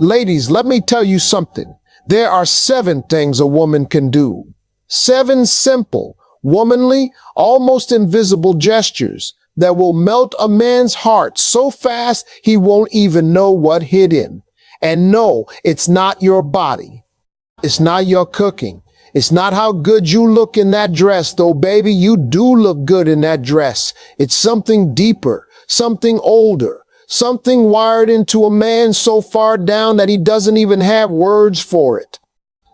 Ladies, let me tell you something. There are 7 things a woman can do. 7 simple, womanly, almost invisible gestures that will melt a man's heart so fast he won't even know what hit him. And no, it's not your body. It's not your cooking. It's not how good you look in that dress, though, baby, you do look good in that dress. It's something deeper, something older. Something wired into a man so far down that he doesn't even have words for it.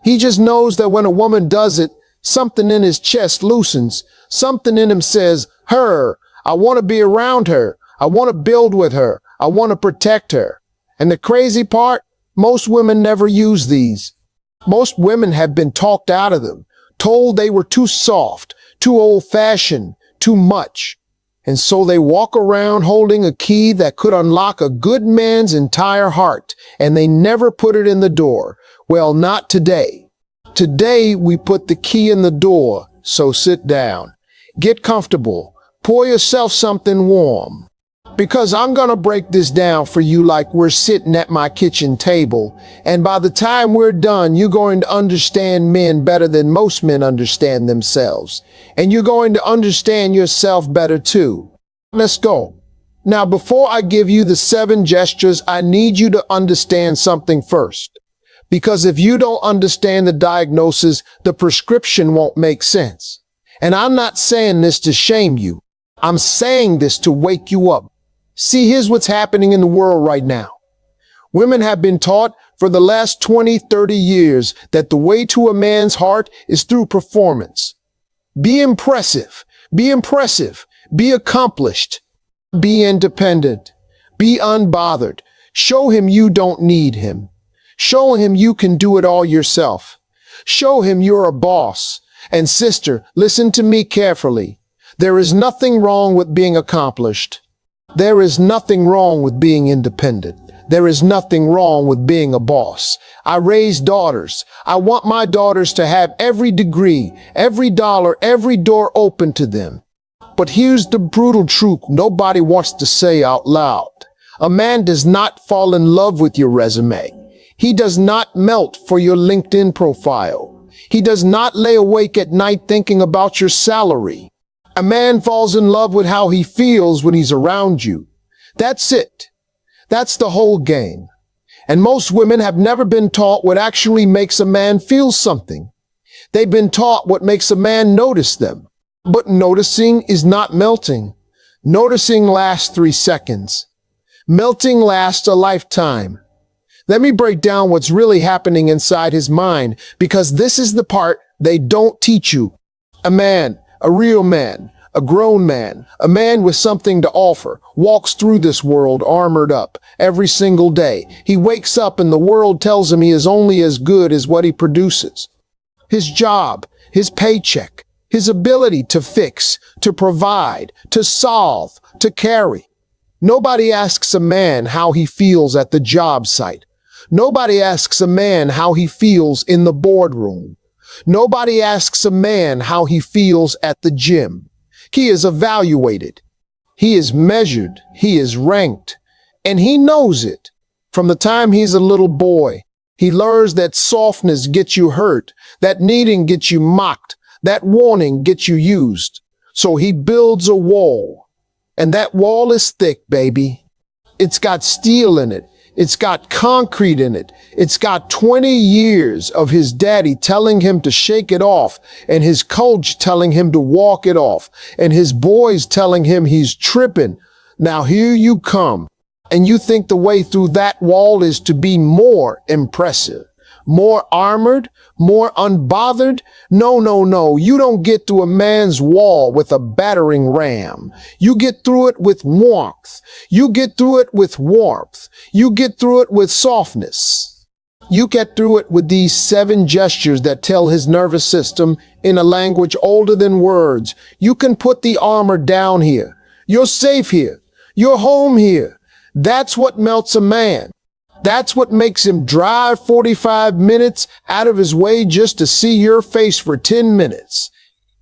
He just knows that when a woman does it, something in his chest loosens. Something in him says, her, I want to be around her. I want to build with her. I want to protect her. And the crazy part, most women never use these. Most women have been talked out of them, told they were too soft, too old-fashioned, too much. And so they walk around holding a key that could unlock a good man's entire heart, and they never put it in the door. Well, not today. Today, we put the key in the door, so sit down. Get comfortable. Pour yourself something warm. Because I'm gonna break this down for you like we're sitting at my kitchen table, and by the time we're done, you're going to understand men better than most men understand themselves. And you're going to understand yourself better too. Let's go. Now, before I give you the 7 gestures, I need you to understand something first. Because if you don't understand the diagnosis, the prescription won't make sense. And I'm not saying this to shame you. I'm saying this to wake you up. See, here's what's happening in the world right now. Women have been taught for the last 20, 30 years that the way to a man's heart is through performance. Be impressive, be accomplished, be independent, be unbothered. Show him you don't need him. Show him you can do it all yourself. Show him you're a boss. And sister, listen to me carefully. There is nothing wrong with being accomplished. There is nothing wrong with being independent. There is nothing wrong with being a boss. I raise daughters. I want my daughters to have every degree, every dollar, every door open to them. But here's the brutal truth nobody wants to say out loud. A man does not fall in love with your resume. He does not melt for your LinkedIn profile. He does not lay awake at night thinking about your salary. A man falls in love with how he feels when he's around you. That's it. That's the whole game. And most women have never been taught what actually makes a man feel something. They've been taught what makes a man notice them. But noticing is not melting. Noticing lasts 3 seconds. Melting lasts a lifetime. Let me break down what's really happening inside his mind, because this is the part they don't teach you. A man, a real man, a grown man, a man with something to offer, walks through this world armored up every single day. He wakes up and the world tells him he is only as good as what he produces. His job, his paycheck, his ability to fix, to provide, to solve, to carry. Nobody asks a man how he feels at the job site. Nobody asks a man how he feels in the boardroom. Nobody asks a man how he feels at the gym. He is evaluated. He is measured. He is ranked. And he knows it. From the time he's a little boy, he learns that softness gets you hurt, that needing gets you mocked, that warning gets you used. So he builds a wall. And that wall is thick, baby. It's got steel in it. It's got concrete in it. It's got 20 years of his daddy telling him to shake it off, and his coach telling him to walk it off, and his boys telling him he's tripping. Now here you come, and you think the way through that wall is to be more impressive, more armored, more unbothered? No, no, no. You don't get through a man's wall with a battering ram. You get through it with warmth. You get through it with warmth. You get through it with softness. You get through it with these 7 gestures that tell his nervous system in a language older than words. You can put the armor down here. You're safe here. You're home here. That's what melts a man. That's what makes him drive 45 minutes out of his way just to see your face for 10 minutes.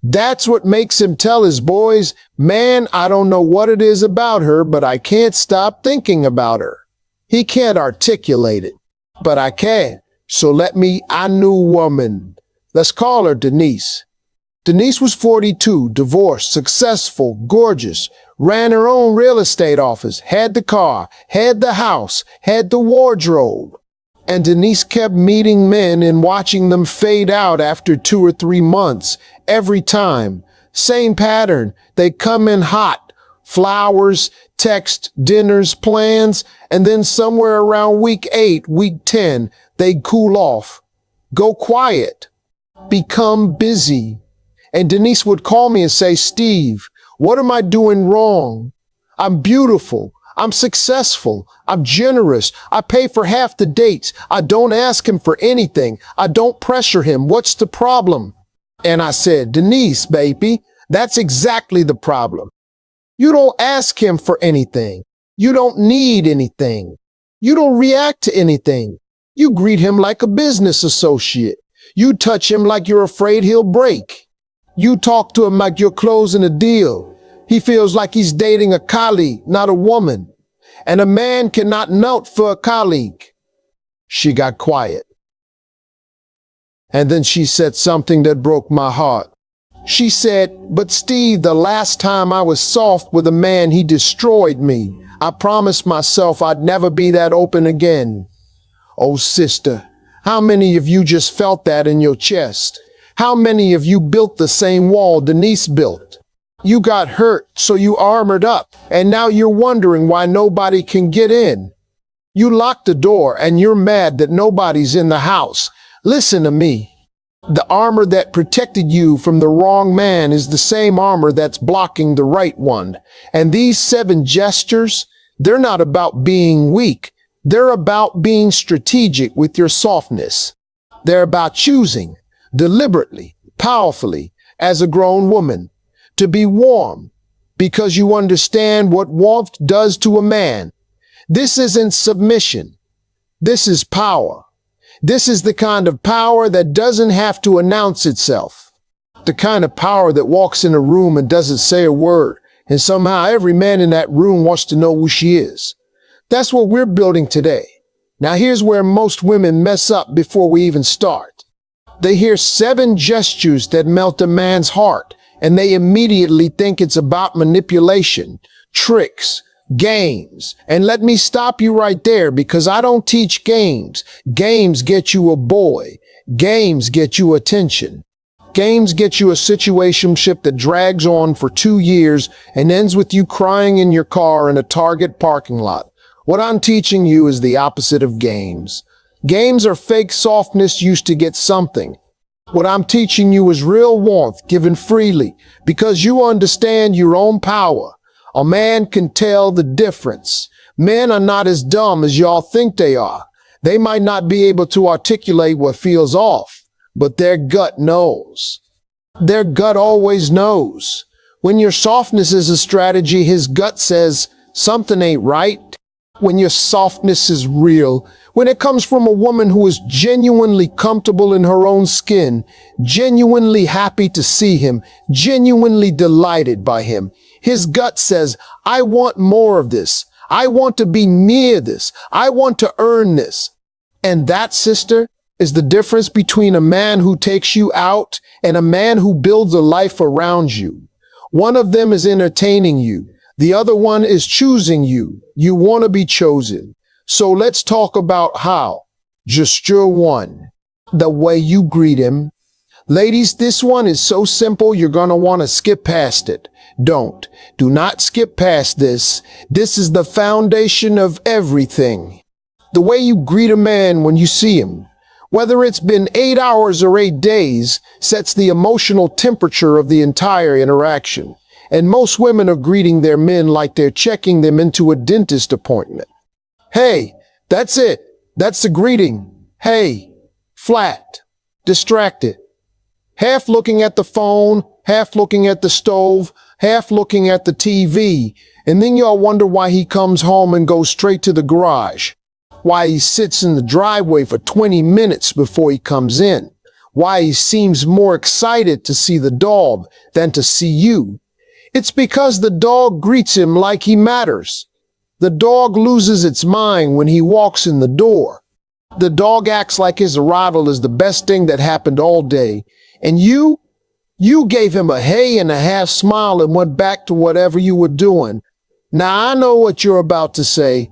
That's what makes him tell his boys, man, I don't know what it is about her, but I can't stop thinking about her. He can't articulate it. But I can't. So I knew woman. Let's call her Denise. Denise was 42, divorced, successful, gorgeous, ran her own real estate office, had the car, had the house, had the wardrobe. And Denise kept meeting men and watching them fade out after 2 or 3 months. Every time. Same pattern. They come in hot. Flowers, text, dinners, plans, and then somewhere around week 8, week 10, they cool off. Go quiet. Become busy. And Denise would call me and say, Steve, what am I doing wrong? I'm beautiful. I'm successful. I'm generous. I pay for half the dates. I don't ask him for anything. I don't pressure him. What's the problem? And I said, Denise, baby, that's exactly the problem. You don't ask him for anything. You don't need anything. You don't react to anything. You greet him like a business associate. You touch him like you're afraid he'll break. You talk to him like you're closing a deal. He feels like he's dating a colleague, not a woman. And a man cannot melt for a colleague. She got quiet. And then she said something that broke my heart. She said, but Steve, the last time I was soft with a man, he destroyed me. I promised myself I'd never be that open again. Oh, sister, how many of you just felt that in your chest? How many of you built the same wall Denise built? You got hurt, so you armored up, and now you're wondering why nobody can get in. You locked the door, and you're mad that nobody's in the house. Listen to me. The armor that protected you from the wrong man is the same armor that's blocking the right one. And these 7 gestures, they're not about being weak. They're about being strategic with your softness. They're about choosing, deliberately, powerfully, as a grown woman, to be warm, because you understand what warmth does to a man. This isn't submission. This is power. This is the kind of power that doesn't have to announce itself. The kind of power that walks in a room and doesn't say a word, and somehow every man in that room wants to know who she is. That's what we're building today. Now here's where most women mess up before we even start. They hear 7 gestures that melt a man's heart, and they immediately think it's about manipulation, tricks, games. And let me stop you right there, because I don't teach games. Games get you a boy. Games get you attention. Games get you a situationship that drags on for 2 years and ends with you crying in your car in a Target parking lot. What I'm teaching you is the opposite of games. Games are fake softness used to get something. What I'm teaching you is real warmth given freely, because you understand your own power. A man can tell the difference. Men are not as dumb as y'all think they are. They might not be able to articulate what feels off, but their gut knows. Their gut always knows. When your softness is a strategy, his gut says something ain't right. When your softness is real, when it comes from a woman who is genuinely comfortable in her own skin, genuinely happy to see him, genuinely delighted by him, his gut says, I want more of this. I want to be near this. I want to earn this. And that, sister, is the difference between a man who takes you out and a man who builds a life around you. One of them is entertaining you. The other one is choosing you. You want to be chosen. So let's talk about how. Gesture 1. The way you greet him. Ladies, this one is so simple you're going to want to skip past it. Don't. Do not skip past this. This is the foundation of everything. The way you greet a man when you see him, whether it's been 8 hours or 8 days, sets the emotional temperature of the entire interaction. And most women are greeting their men like they're checking them into a dentist appointment. Hey, that's it. That's the greeting. Hey, flat, distracted. Half looking at the phone, half looking at the stove, half looking at the TV. And then y'all wonder why he comes home and goes straight to the garage. Why he sits in the driveway for 20 minutes before he comes in. Why he seems more excited to see the dog than to see you. It's because the dog greets him like he matters. The dog loses its mind when he walks in the door. The dog acts like his arrival is the best thing that happened all day. And you gave him a hey and a half smile and went back to whatever you were doing. Now I know what you're about to say.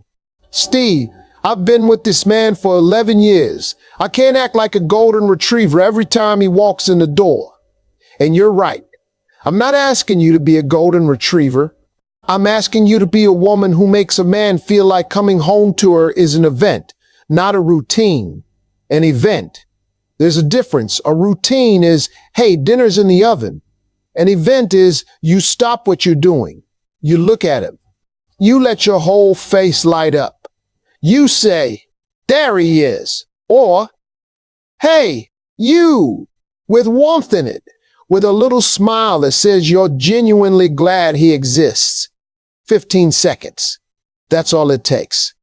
Steve, I've been with this man for 11 years. I can't act like a golden retriever every time he walks in the door. And you're right. I'm not asking you to be a golden retriever. I'm asking you to be a woman who makes a man feel like coming home to her is an event, not a routine. An event. There's a difference. A routine is, hey, dinner's in the oven. An event is you stop what you're doing. You look at him. You let your whole face light up. You say, there he is. Or, hey, you, with warmth in it, with a little smile that says you're genuinely glad he exists. 15 seconds. That's all it takes.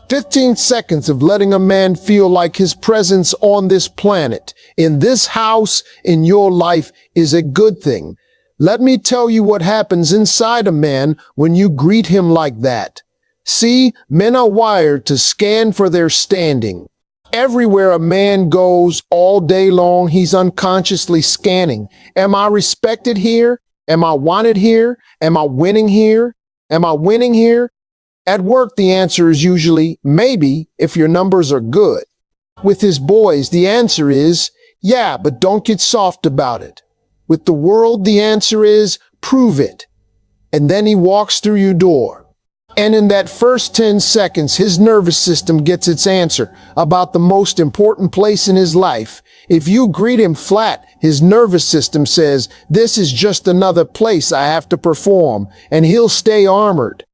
15 seconds of letting a man feel like his presence on this planet, in this house, in your life, is a good thing. Let me tell you what happens inside a man when you greet him like that. See, men are wired to scan for their standing. Everywhere a man goes all day long, he's unconsciously scanning. Am I respected here? Am I wanted here? Am I winning here? Am I winning here? At work, the answer is usually maybe if your numbers are good. With his boys, the answer is yeah, but don't get soft about it. With the world, the answer is prove it. And then he walks through your door. And in that first 10 seconds, his nervous system gets its answer about the most important place in his life. If you greet him flat, his nervous system says, this is just another place I have to perform, and he'll stay armored.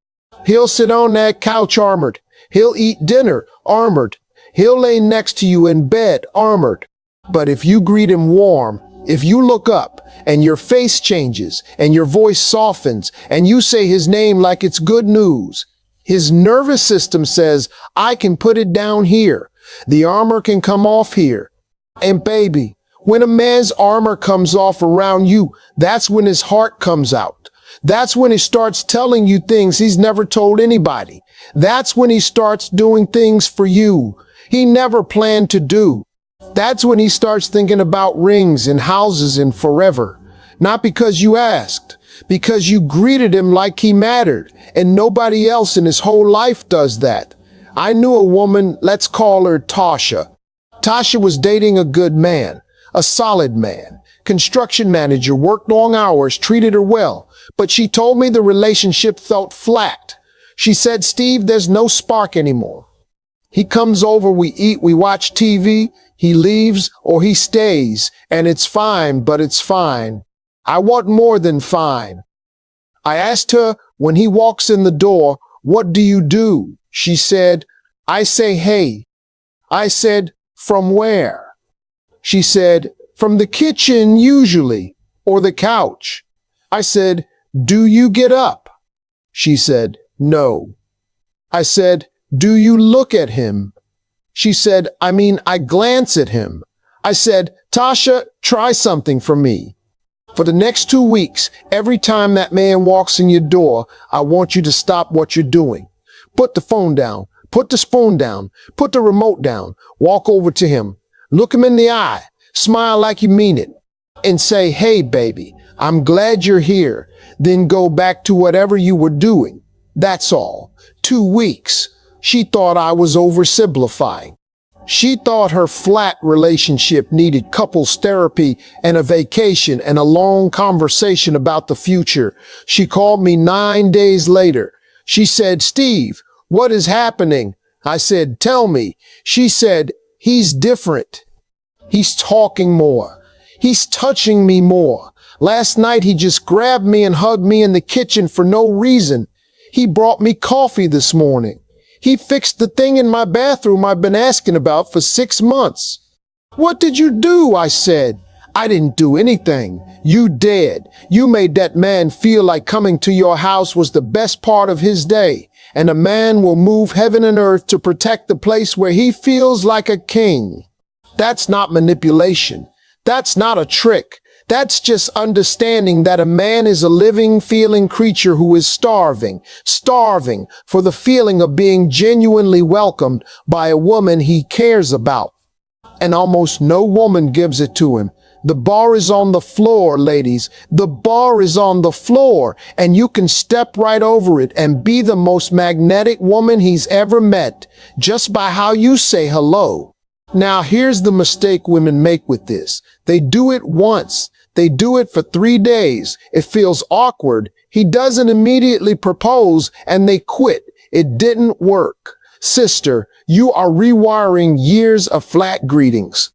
He'll sit on that couch armored. He'll eat dinner armored. He'll lay next to you in bed armored. But if you greet him warm, if you look up and your face changes and your voice softens and you say his name like it's good news, his nervous system says, I can put it down here. The armor can come off here. And baby, when a man's armor comes off around you, that's when his heart comes out. That's when he starts telling you things he's never told anybody. That's when he starts doing things for you he never planned to do. That's when he starts thinking about rings and houses and forever. Not because you asked, because you greeted him like he mattered, and nobody else in his whole life does that. I knew a woman, let's call her Tasha. Tasha was dating a good man, a solid man, construction manager, worked long hours, treated her well, but she told me the relationship felt flat. She said, Steve, there's no spark anymore. He comes over, we eat, we watch TV, he leaves or he stays, and it's fine, but it's fine. I want more than fine. I asked her, when he walks in the door, what do you do? She said, I say, hey. I said, from where? She said, from the kitchen usually, or the couch. I said, do you get up? She said, no. I said, do you look at him? She said, I glance at him. I said, Tasha, try something for me. For the next 2 weeks, every time that man walks in your door, I want you to stop what you're doing. Put the phone down, put the spoon down, put the remote down, walk over to him, look him in the eye, smile like you mean it, and say, hey, baby, I'm glad you're here. Then go back to whatever you were doing. That's all. 2 weeks. She thought I was oversimplifying. She thought her flat relationship needed couples therapy and a vacation and a long conversation about the future. She called me 9 days later. She said, Steve, what is happening? I said, tell me. She said, he's different. He's talking more. He's touching me more. Last night he just grabbed me and hugged me in the kitchen for no reason. He brought me coffee this morning. He fixed the thing in my bathroom I've been asking about for 6 months. What did you do? I said. I didn't do anything. You did. You made that man feel like coming to your house was the best part of his day. And a man will move heaven and earth to protect the place where he feels like a king. That's not manipulation. That's not a trick. That's just understanding that a man is a living, feeling creature who is starving for the feeling of being genuinely welcomed by a woman he cares about. And almost no woman gives it to him. The bar is on the floor, ladies. The bar is on the floor, and you can step right over it and be the most magnetic woman he's ever met just by how you say hello. Now, here's the mistake women make with this. They do it once. They do it for 3 days. It feels awkward. He doesn't immediately propose, and they quit. It didn't work. Sister, you are rewiring years of flat greetings.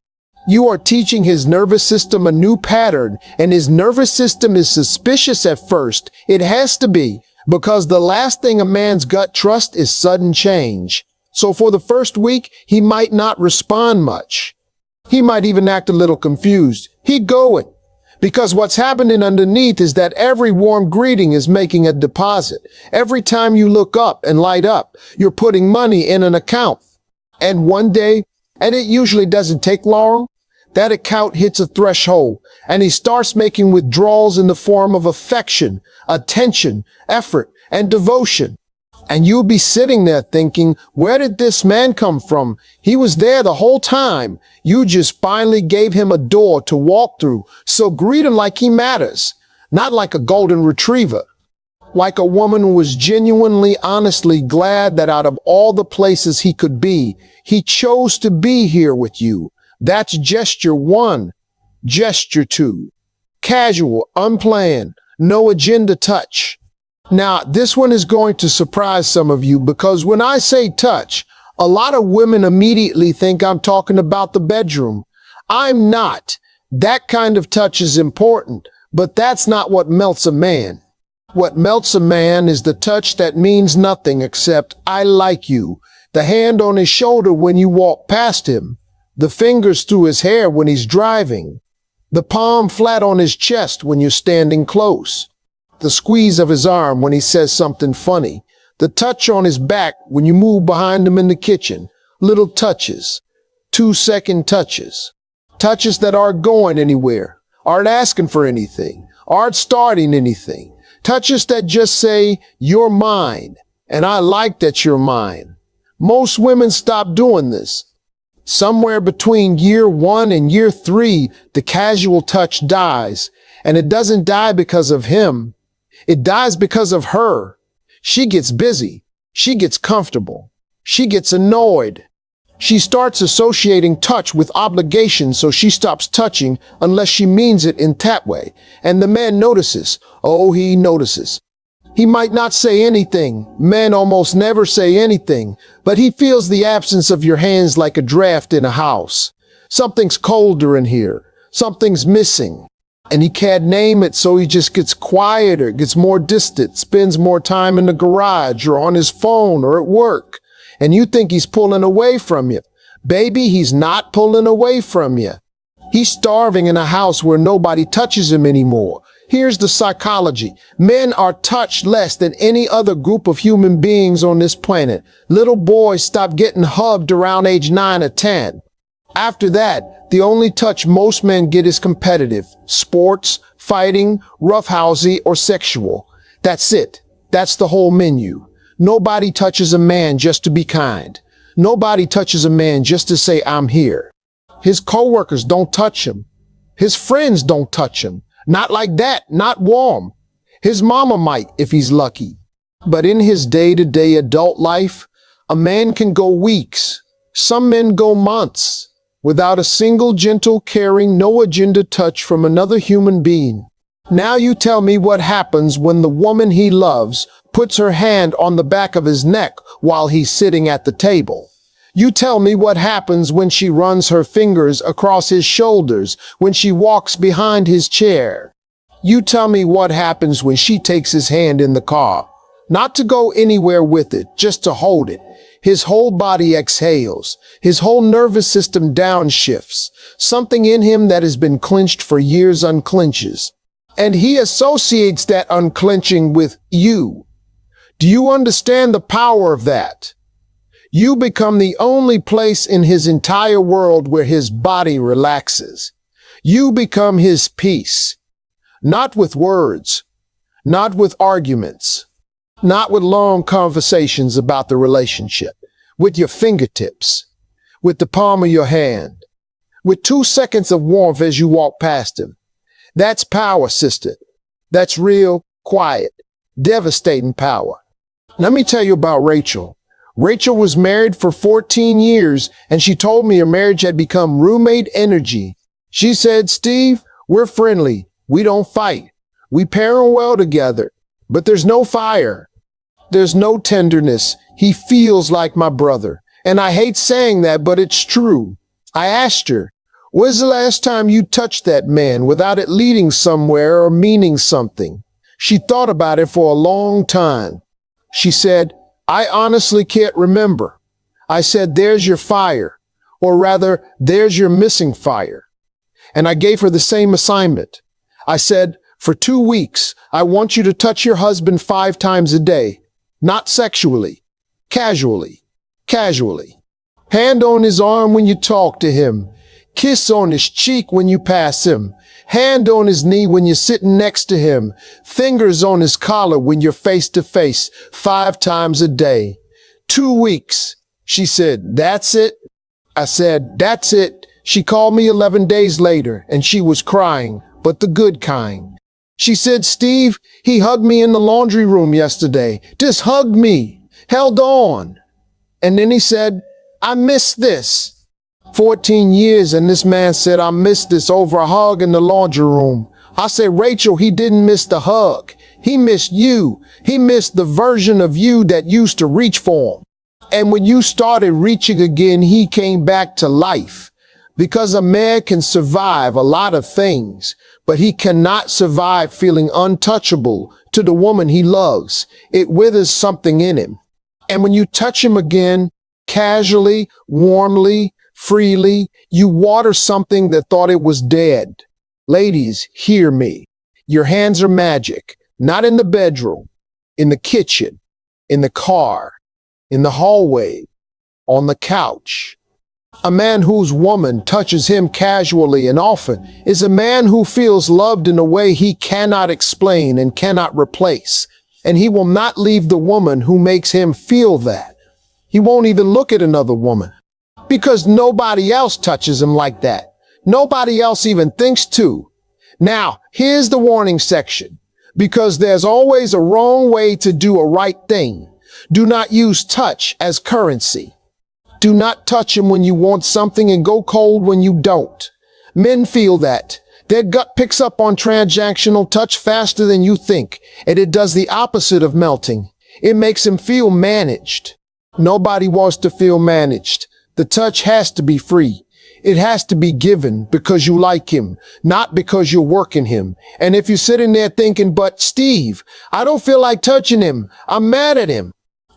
You are teaching his nervous system a new pattern, and his nervous system is suspicious at first. It has to be, because the last thing a man's gut trusts is sudden change. So for the first week, he might not respond much. He might even act a little confused. He'd go it. Because what's happening underneath is that every warm greeting is making a deposit. Every time you look up and light up, you're putting money in an account. And one day, and it usually doesn't take long, that account hits a threshold, and he starts making withdrawals in the form of affection, attention, effort, and devotion. And you'll be sitting there thinking, where did this man come from? He was there the whole time. You just finally gave him a door to walk through. So greet him like he matters, not like a golden retriever. Like a woman who was genuinely, honestly glad that out of all the places he could be, he chose to be here with you. That's gesture one. Gesture two. Casual, unplanned, no agenda touch. Now, this one is going to surprise some of you because when I say touch, a lot of women immediately think I'm talking about the bedroom. I'm not. That kind of touch is important, but that's not what melts a man. What melts a man is the touch that means nothing except I like you. The hand on his shoulder when you walk past him. The fingers through his hair when he's driving. The palm flat on his chest when you're standing close. The squeeze of his arm when he says something funny. The touch on his back when you move behind him in the kitchen. Little touches. 2-second touches. Touches that aren't going anywhere. Aren't asking for anything. Aren't starting anything. Touches that just say, you're mine. And I like that you're mine. Most women stop doing this. Somewhere between year 1 and year 3, the casual touch dies. And it doesn't die because of him. It dies because of her. She gets busy. She gets comfortable. She gets annoyed. She starts associating touch with obligation, so she stops touching unless she means it in that way. And the man notices. Oh, he notices. He might not say anything. Men almost never say anything, but he feels the absence of your hands like a draft in a house. Something's colder in here. Something's missing. And he can't name it, so he just gets quieter, gets more distant, spends more time in the garage or on his phone or at work. And you think he's pulling away from you. Baby, he's not pulling away from you. He's starving in a house where nobody touches him anymore. Here's the psychology. Men are touched less than any other group of human beings on this planet. Little boys stop getting hugged around age 9 or 10. After that, the only touch most men get is competitive. Sports, fighting, roughhousing, or sexual. That's it. That's the whole menu. Nobody touches a man just to be kind. Nobody touches a man just to say, I'm here. His coworkers don't touch him. His friends don't touch him. Not like that, not warm. His mama might, if he's lucky. But in his day-to-day adult life, a man can go weeks. Some men go months without a single gentle, caring, no-agenda touch from another human being. Now you tell me what happens when the woman he loves puts her hand on the back of his neck while he's sitting at the table. You tell me what happens when she runs her fingers across his shoulders, when she walks behind his chair. You tell me what happens when she takes his hand in the car. Not to go anywhere with it, just to hold it. His whole body exhales. His whole nervous system downshifts. Something in him that has been clenched for years unclenches. And he associates that unclenching with you. Do you understand the power of that? You become the only place in his entire world where his body relaxes. You become his peace, not with words, not with arguments, not with long conversations about the relationship, with your fingertips, with the palm of your hand, with 2 seconds of warmth as you walk past him. That's power, sister. That's real, quiet, devastating power. Let me tell you about Rachel. Rachel was married for 14 years, and she told me her marriage had become roommate energy. She said, Steve, we're friendly. We don't fight. We pair well together, but there's no fire. There's no tenderness. He feels like my brother. And I hate saying that, but it's true. I asked her, when's the last time you touched that man without it leading somewhere or meaning something? She thought about it for a long time. She said, I honestly can't remember. I said, there's your fire, or rather, there's your missing fire. And I gave her the same assignment. I said, for 2 weeks, I want you to touch your husband 5 times a day, not sexually, casually. Hand on his arm when you talk to him. Kiss on his cheek when you pass him. Hand on his knee when you're sitting next to him. Fingers on his collar when you're face to face, 5 times a day. 2 weeks. She said, that's it? I said, that's it. She called me 11 days later, and she was crying, but the good kind. She said, Steve, he hugged me in the laundry room yesterday. Just hugged me. Held on. And then he said, I miss this. 14 years, and this man said, I missed this over a hug in the laundry room. I said, Rachel, he didn't miss the hug. He missed you. He missed the version of you that used to reach for him. And when you started reaching again, he came back to life. Because a man can survive a lot of things, but he cannot survive feeling untouchable to the woman he loves. It withers something in him. And when you touch him again, casually, warmly, freely, you water something that thought it was dead. Ladies, hear me. Your hands are magic, not in the bedroom, in the kitchen, in the car, in the hallway, on the couch. A man whose woman touches him casually and often is a man who feels loved in a way he cannot explain and cannot replace. And he will not leave the woman who makes him feel that. He won't even look at another woman because nobody else touches him like that. Nobody else even thinks to. Now, here's the warning section, because there's always a wrong way to do a right thing. Do not use touch as currency. Do not touch him when you want something and go cold when you don't. Men feel that. Their gut picks up on transactional touch faster than you think, and it does the opposite of melting. It makes him feel managed. Nobody wants to feel managed. The touch has to be free. It has to be given because you like him, not because you're working him. And if you're sitting there thinking, but Steve, I don't feel like touching him. I'm mad at him.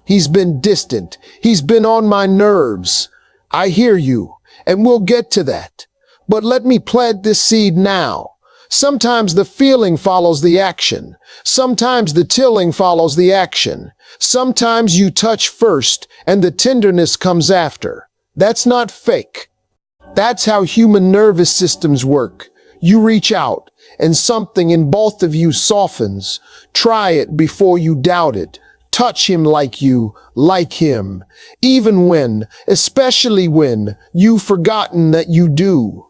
He's been distant. He's been on my nerves. I hear you, and we'll get to that. But let me plant this seed now. Sometimes the feeling follows the action. Sometimes the tilling follows the action. Sometimes you touch first, and the tenderness comes after. That's not fake. That's how human nervous systems work. You reach out, and something in both of you softens. Try it before you doubt it. Touch him like you like him, even when, especially when, you've forgotten that you do.